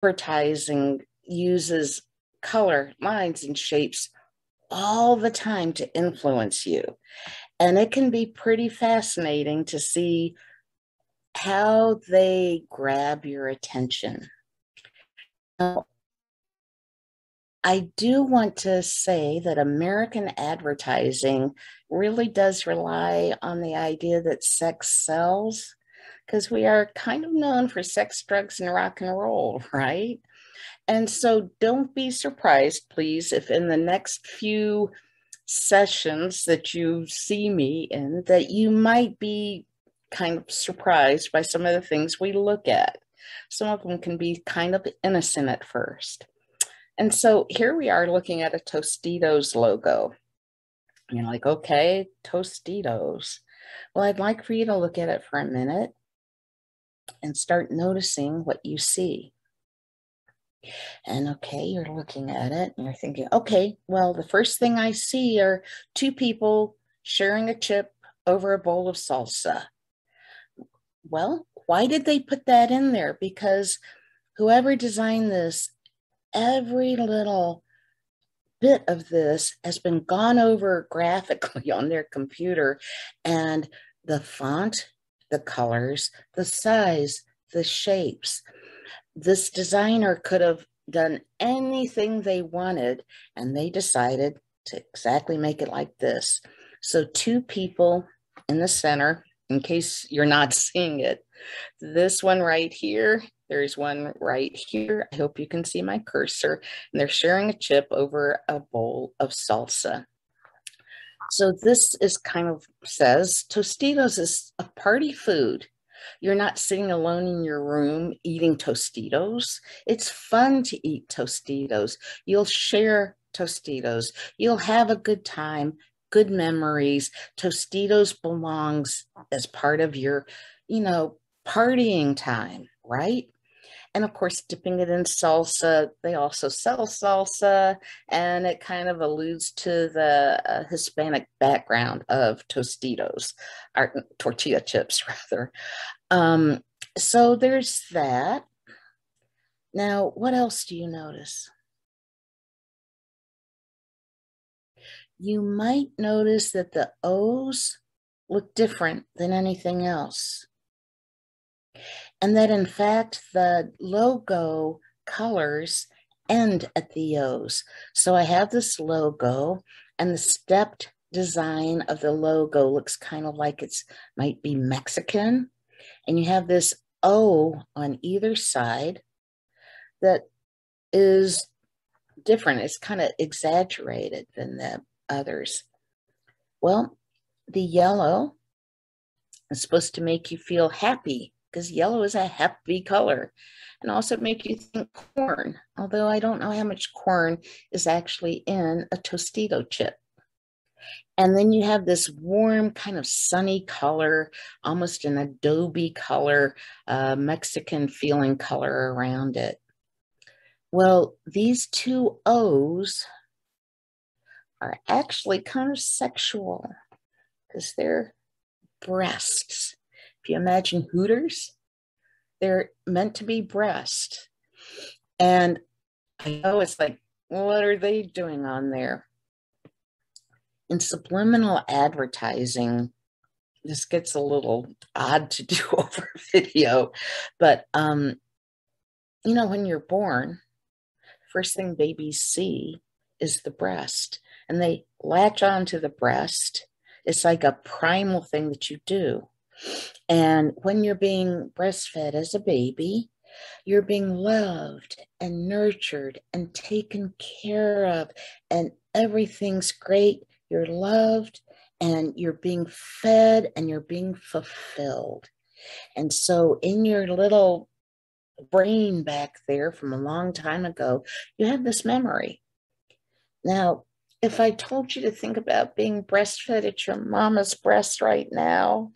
advertising uses color, lines, and shapes all the time to influence you. And it can be pretty fascinating to see how they grab your attention. Now, I do want to say that American advertising really does rely on the idea that sex sells, because we are kind of known for sex, drugs, and rock and roll, right? And so don't be surprised, please, if in the next few sessions that you see me in, that you might be kind of surprised by some of the things we look at. Some of them can be kind of innocent at first. And so here we are looking at a Tostitos logo. You're like, okay, Tostitos. Well, I'd like for you to look at it for a minute and start noticing what you see. And okay, you're looking at it and you're thinking, okay, well, the first thing I see are two people sharing a chip over a bowl of salsa. Well, why did they put that in there? Because whoever designed this, every little bit of this has been gone over graphically on their computer, and the font, the colors, the size, the shapes. This designer could have done anything they wanted, and they decided to exactly make it like this. So two people in the center, in case you're not seeing it, this one right here, there's one right here. I hope you can see my cursor. And they're sharing a chip over a bowl of salsa. So this is kind of says Tostitos is a party food. You're not sitting alone in your room eating Tostitos. It's fun to eat Tostitos. You'll share Tostitos. You'll have a good time, good memories. Tostitos belongs as part of your, partying time, right? And of course, dipping it in salsa. They also sell salsa, and it kind of alludes to the Hispanic background of Tostitos, or tortilla chips, rather. Um, so there's that. Now, what else do you notice? You might notice that the O's look different than anything else. And that in fact, the logo colors end at the O's. So I have this logo, and the stepped design of the logo looks kind of like it's might be Mexican. And you have this O on either side that is different. It's kind of exaggerated than the others. Well, the yellow is supposed to make you feel happy, because yellow is a happy color, and also make you think corn, although I don't know how much corn is actually in a Tostito chip. And then you have this warm, kind of sunny color, almost an adobe color, Mexican feeling color around it. Well, these two O's are actually kind of sexual, because they're breasts. If you imagine Hooters, they're meant to be breast. And I know it's like, what are they doing on there? In subliminal advertising, this gets a little odd to do over video, but when you're born, first thing babies see is the breast, and they latch onto the breast. It's like a primal thing that you do. And when you're being breastfed as a baby, you're being loved and nurtured and taken care of, and everything's great. You're loved and you're being fed and you're being fulfilled. And so in your little brain back there from a long time ago, you have this memory. Now, if I told you to think about being breastfed at your mama's breast right now,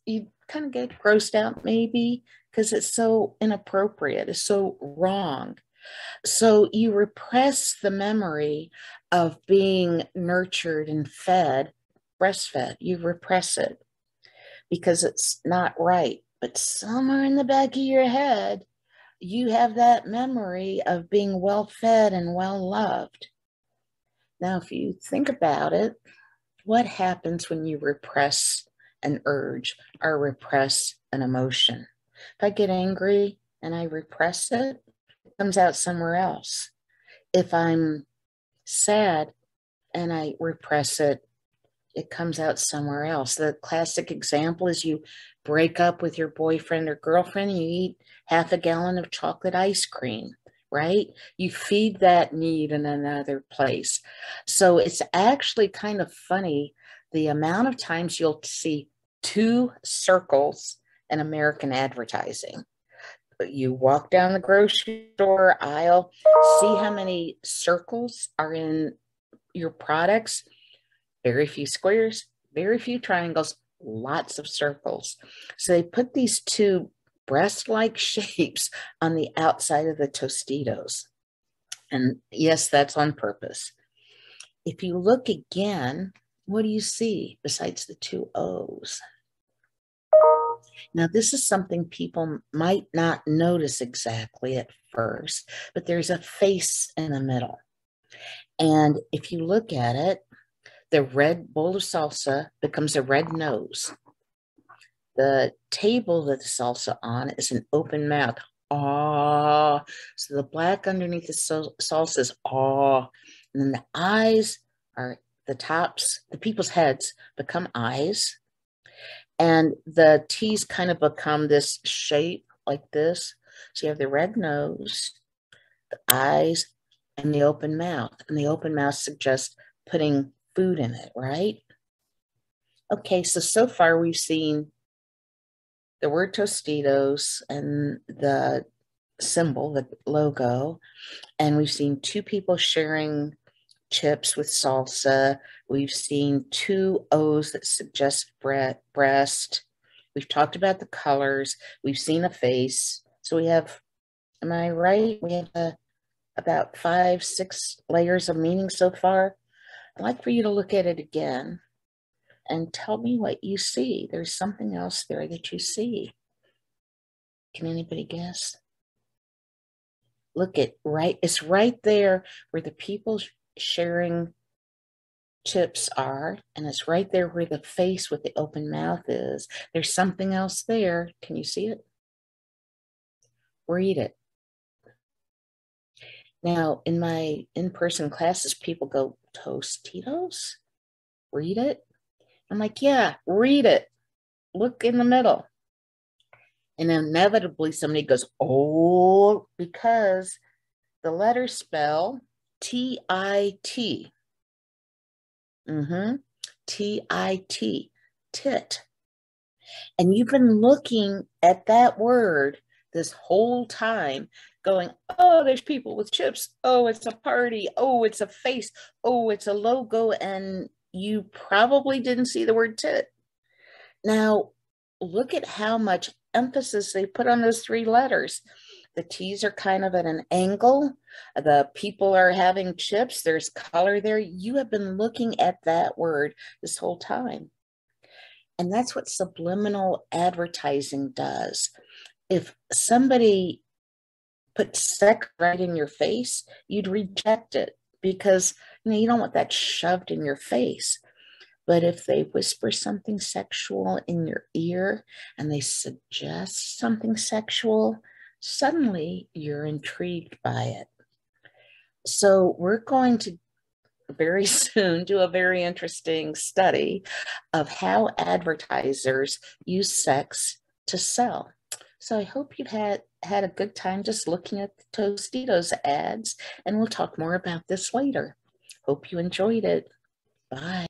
you kind of get grossed out maybe, because it's so inappropriate, it's so wrong. So you repress the memory of being nurtured and fed, breastfed. You repress it because it's not right. But somewhere in the back of your head, you have that memory of being well fed and well loved. Now, if you think about it, what happens when you repress an urge or repress an emotion? If I get angry and I repress it, it comes out somewhere else. If I'm sad and I repress it, it comes out somewhere else. The classic example is you break up with your boyfriend or girlfriend and you eat half a gallon of chocolate ice cream, right? You feed that need in another place. So it's actually kind of funny the amount of times you'll see two circles in American advertising. You walk down the grocery store aisle, see how many circles are in your products. Very few squares, very few triangles, lots of circles. So they put these two breast-like shapes on the outside of the Tostitos. And yes, that's on purpose. If you look again, what do you see besides the two O's? Now, this is something people might not notice exactly at first, but there's a face in the middle. And if you look at it, the red bowl of salsa becomes a red nose. The table that the salsa on is an open mouth. Ah. So the black underneath the salsa is ah. And then the eyes are the tops, the people's heads become eyes. And the T's kind of become this shape like this. So you have the red nose, the eyes, and the open mouth. And the open mouth suggests putting food in it, right? Okay, so far we've seen the word Tostitos and the symbol, the logo, and we've seen two people sharing chips with salsa. We've seen two O's that suggest breast. We've talked about the colors. We've seen a face. So we have, am I right? We have about 5, 6 layers of meaning so far. I'd like for you to look at it again and tell me what you see. There's something else there that you see. Can anybody guess? Look at right, it's right there where the people sharing chips are, and it's right there where the face with the open mouth is. There's something else there. Can you see it? Read it. Now, in my in-person classes, people go, Tostitos? Read it? I'm like, yeah, read it. Look in the middle. And inevitably somebody goes, oh, because the letters spell T-I-T. T-I-T, tit. And you've been looking at that word this whole time going, oh, there's people with chips. Oh, it's a party. Oh, it's a face. Oh, it's a logo. And you probably didn't see the word tit. Now, look at how much emphasis they put on those 3 letters. The T's are kind of at an angle. The people are having chips. There's color there. You have been looking at that word this whole time. And that's what subliminal advertising does. If somebody put sex right in your face, you'd reject it because you don't want that shoved in your face. But if they whisper something sexual in your ear and they suggest something sexual, suddenly you're intrigued by it. So we're going to very soon do a very interesting study of how advertisers use sex to sell. So I hope you've had a good time just looking at the Tostitos ads, and we'll talk more about this later. Hope you enjoyed it. Bye.